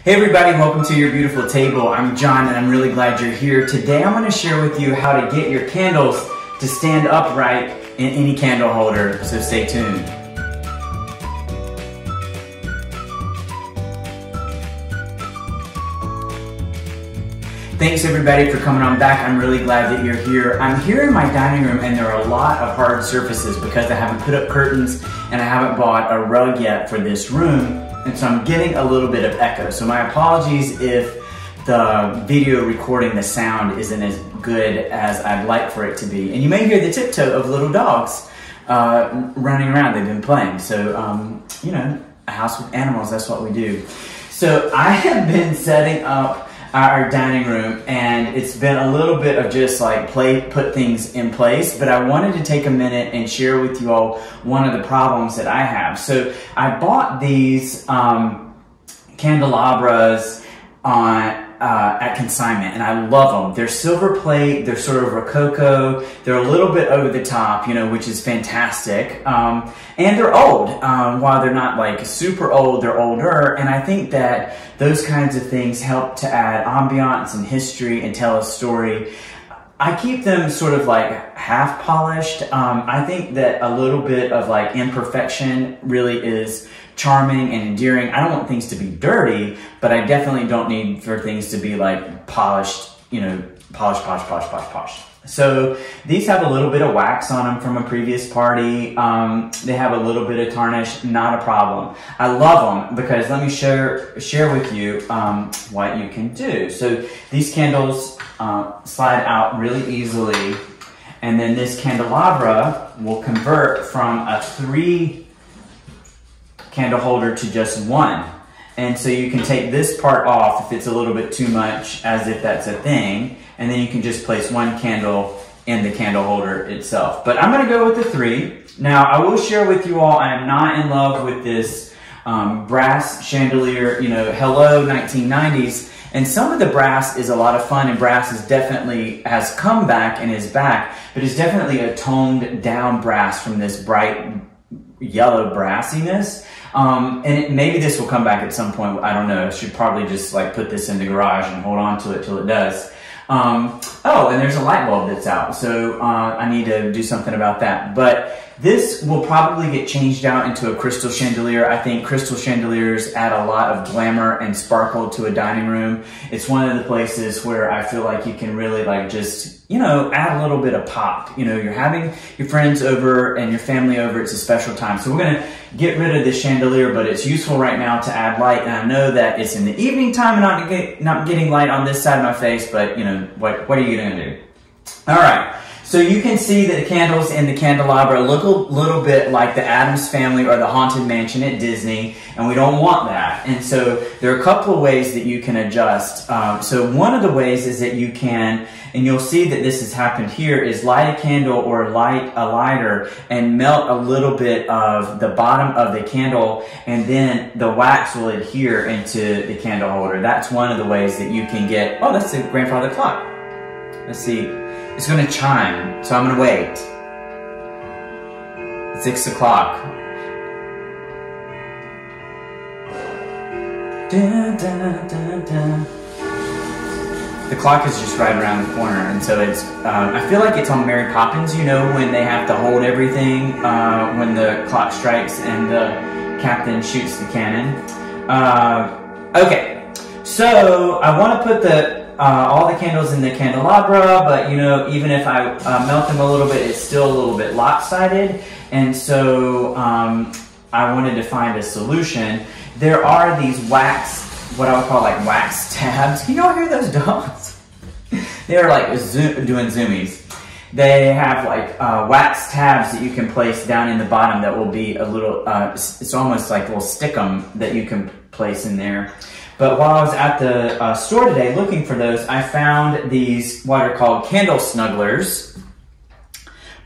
Hey everybody, welcome to Your Beautiful Table. I'm John and I'm really glad you're here. Today I'm going to share with you how to get your candles to stand upright in any candle holder, so stay tuned. Thanks everybody for coming on back. I'm really glad that you're here. I'm here in my dining room and there are a lot of hard surfaces because I haven't put up curtains and I haven't bought a rug yet for this room. And so I'm getting a little bit of echo. So my apologies if the video recording the sound isn't as good as I'd like for it to be. And you may hear the tiptoe of little dogs running around. They've been playing. So, you know, a house with animals, that's what we do. So I have been setting up our dining room and it's been a little bit of just like put things in place, but I wanted to take a minute and share with you all one of the problems that I have. So I bought these candelabras at consignment and I love them. They're silver plate, they're sort of rococo, they're a little bit over the top, you know, which is fantastic. And they're old. While they're not like super old, they're older. And I think that those kinds of things help to add ambiance and history and tell a story. I keep them sort of like half polished. I think that a little bit of like imperfection really is charming and endearing. I don't want things to be dirty, but I definitely don't need for things to be like polished, you know, polished. So these have a little bit of wax on them from a previous party. They have a little bit of tarnish, not a problem. I love them because let me share with you what you can do. So these candles slide out really easily, and then this candelabra will convert from a 3 candle holder to just 1. And so you can take this part off if it's a little bit too much, as if that's a thing, and then you can just place 1 candle in the candle holder itself. But I'm gonna go with the 3. Now I will share with you all, I am not in love with this brass chandelier, you know, hello 1990s. And some of the brass is a lot of fun, and brass is definitely has come back and is back, but it's definitely a toned down brass from this bright yellow brassiness. And maybe this will come back at some point. I don't know. I should probably just like put this in the garage and hold on to it till it does. Oh, and there's a light bulb that's out. So I need to do something about that. But this will probably get changed out into a crystal chandelier. I think crystal chandeliers add a lot of glamour and sparkle to a dining room. It's one of the places where I feel like you can really like just, you know, add a little bit of pop. You know, you're having your friends over and your family over. It's a special time. So we're going to get rid of this chandelier, but it's useful right now to add light. And I know that it's in the evening time and not getting light on this side of my face, but you know, what are you going to do? All right. So you can see that the candles in the candelabra look a little bit like the Addams Family or the Haunted Mansion at Disney, and we don't want that. And so there are a couple of ways that you can adjust. So one of the ways is that you can, and you'll see that this has happened here, is light a candle or light a lighter and melt a little bit of the bottom of the candle, and then the wax will adhere into the candle holder. That's one of the ways that you can get, oh, that's the grandfather clock. Let's see. It's going to chime, so I'm going to wait. It's 6 o'clock. The clock is just right around the corner, and so it's, I feel like it's on Mary Poppins, you know, when they have to hold everything when the clock strikes and the captain shoots the cannon. Okay, so I want to put all the candles in the candelabra, but you know, even if I melt them a little bit, it's still a little bit lopsided. And so I wanted to find a solution. There are these wax, what I would call like wax tabs. Can y'all hear those dogs? They're like doing zoomies. They have like wax tabs that you can place down in the bottom that will be a little, it's almost like little stickum that you can place in there. But while I was at the store today looking for those, I found these, what are called candle snugglers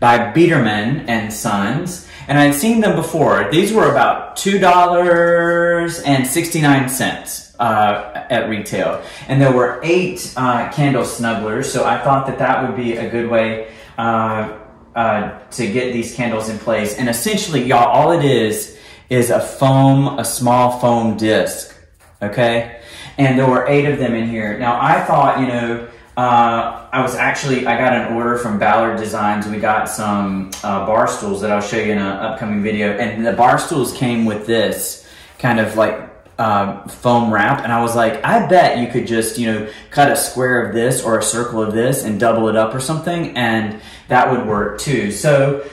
by Biederman and Sons. And I'd seen them before. These were about $2.69 at retail. And there were 8 candle snugglers. So I thought that that would be a good way to get these candles in place. And essentially, y'all, all it is a small foam disc okay? And there were 8 of them in here. Now, I thought, you know, I got an order from Ballard Designs. We got some bar stools that I'll show you in an upcoming video. And the bar stools came with this kind of like foam wrap. And I was like, I bet you could just, you know, cut a square of this or a circle of this and double it up or something. And that would work too. So,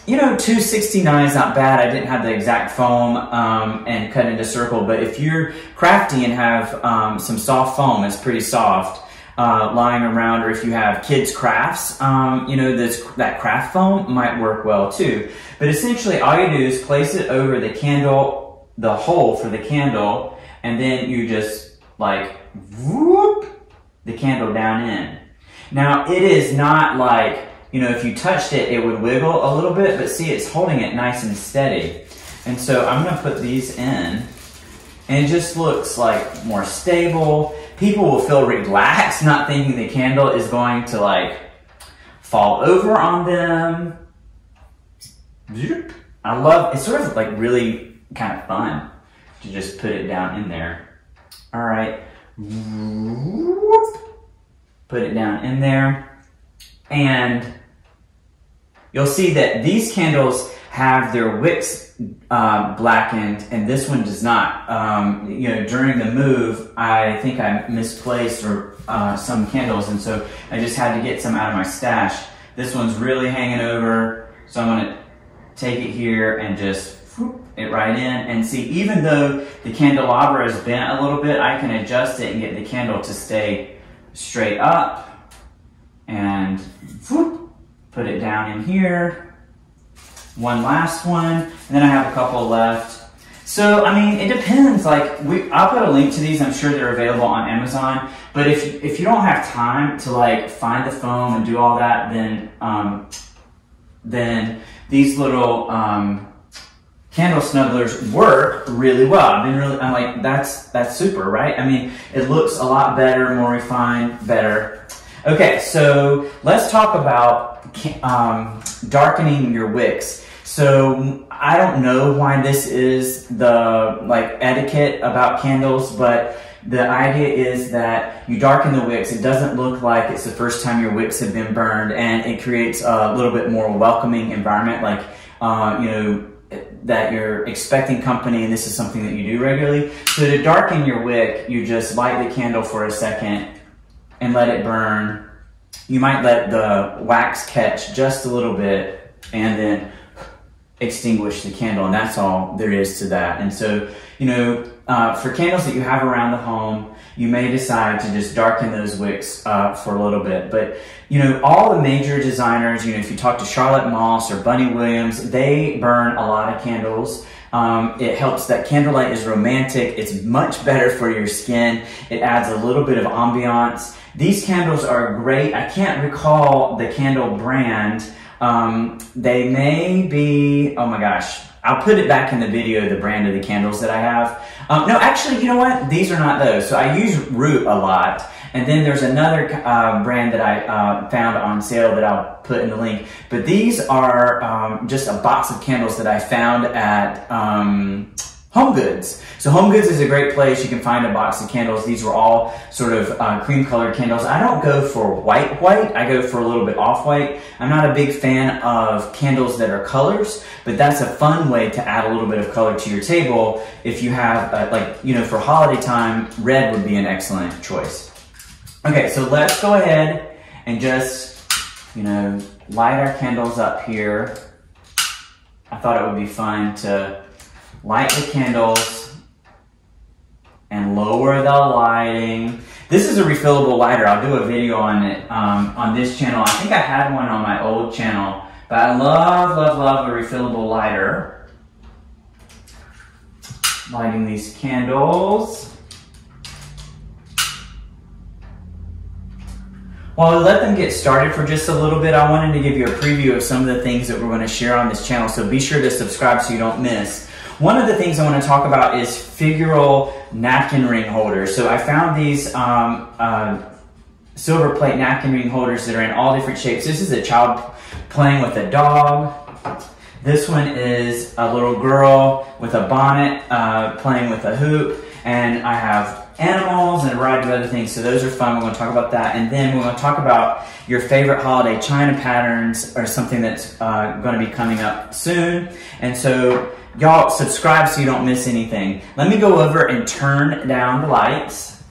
you know, 269 is not bad. I didn't have the exact foam and cut into circle. But if you're crafty and have some soft foam, it's pretty soft. Lying around, or if you have kids crafts, you know, that craft foam might work well too. But essentially all you do is place it over the candle, the hole for the candle, and then you just like whoop the candle down in. Now it is not like, you know, if you touched it, it would wiggle a little bit, but see, it's holding it nice and steady. And so I'm gonna put these in, and it just looks like more stable. People will feel relaxed, not thinking the candle is going to like fall over on them. I love, it's sort of like really kind of fun to just put it down in there. All right, put it down in there. And you'll see that these candles have their wicks blackened, and this one does not. You know, during the move, I think I misplaced some candles, and so I just had to get some out of my stash. This one's really hanging over, so I'm gonna take it here and just whoop it right in. And see, even though the candelabra is bent a little bit, I can adjust it and get the candle to stay straight up, and whoop, put it down in here. One last one, and then I have a couple left. So, I mean, it depends. Like, I'll put a link to these. I'm sure they're available on Amazon. But if you don't have time to like find the foam and do all that, then these little candle snugglers work really well. I'm like, that's super, right? I mean, it looks a lot better, more refined, better. Okay, so let's talk about darkening your wicks. So I don't know why this is the like etiquette about candles, but the idea is that you darken the wicks. It doesn't look like it's the first time your wicks have been burned, and it creates a little bit more welcoming environment, like you know, that you're expecting company, and this is something that you do regularly. So to darken your wick, you just light the candle for a second and let it burn. You might let the wax catch just a little bit and then extinguish the candle, and that's all there is to that. And so, you know, for candles that you have around the home, you may decide to just darken those wicks for a little bit. But, you know, all the major designers, you know, if you talk to Charlotte Moss or Bunny Williams, they burn a lot of candles. It helps. That Candlelight is romantic. It's much better for your skin. It adds a little bit of ambiance. These candles are great. I can't recall the candle brand. They may be, oh my gosh, I'll put it back in the video, the brand of the candles that I have. No, actually, you know what? These are not those. So I use Root a lot. And then there's another brand that I found on sale that I'll put in the link. But these are just a box of candles that I found at Home Goods. So Home Goods is a great place. You can find a box of candles. These were all sort of cream colored candles. I don't go for white. I go for a little bit off-white. I'm not a big fan of candles that are colors, but that's a fun way to add a little bit of color to your table. If you have, like, you know, for holiday time, red would be an excellent choice. Okay, so let's go ahead and just, you know, light our candles up here. I thought it would be fun to light the candles and lower the lighting. This is a refillable lighter. I'll do a video on it on this channel. I think I had one on my old channel, but I love, love, love a refillable lighter. Lighting these candles. While I let them get started for just a little bit, I wanted to give you a preview of some of the things that we're going to share on this channel, so be sure to subscribe so you don't miss. One of the things I want to talk about is figural napkin ring holders. So I found these silver plate napkin ring holders that are in all different shapes. This is a child playing with a dog. This one is a little girl with a bonnet playing with a hoop. and I have animals and a variety of other things. So those are fun. We're going to talk about that. And then we're going to talk about your favorite holiday china patterns, or something that's going to be coming up soon. And so y'all subscribe so you don't miss anything. Let me go over and turn down the lights.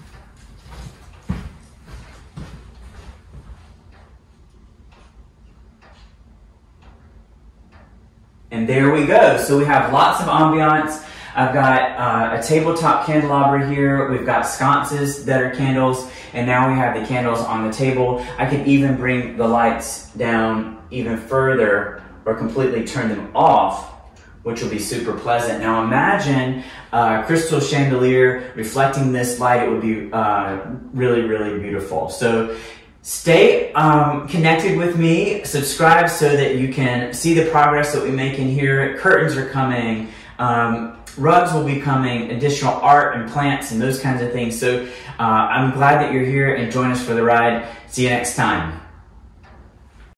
And there we go. So we have lots of ambiance. I've got a tabletop candelabra here. We've got sconces that are candles. And now we have the candles on the table. I can even bring the lights down even further or completely turn them off, which will be super pleasant. Now imagine a crystal chandelier reflecting this light. It would be really, really beautiful. So stay connected with me. Subscribe so that you can see the progress that we make in here. Curtains are coming. Rugs will be coming, additional art and plants and those kinds of things. So I'm glad that you're here and join us for the ride. See you next time.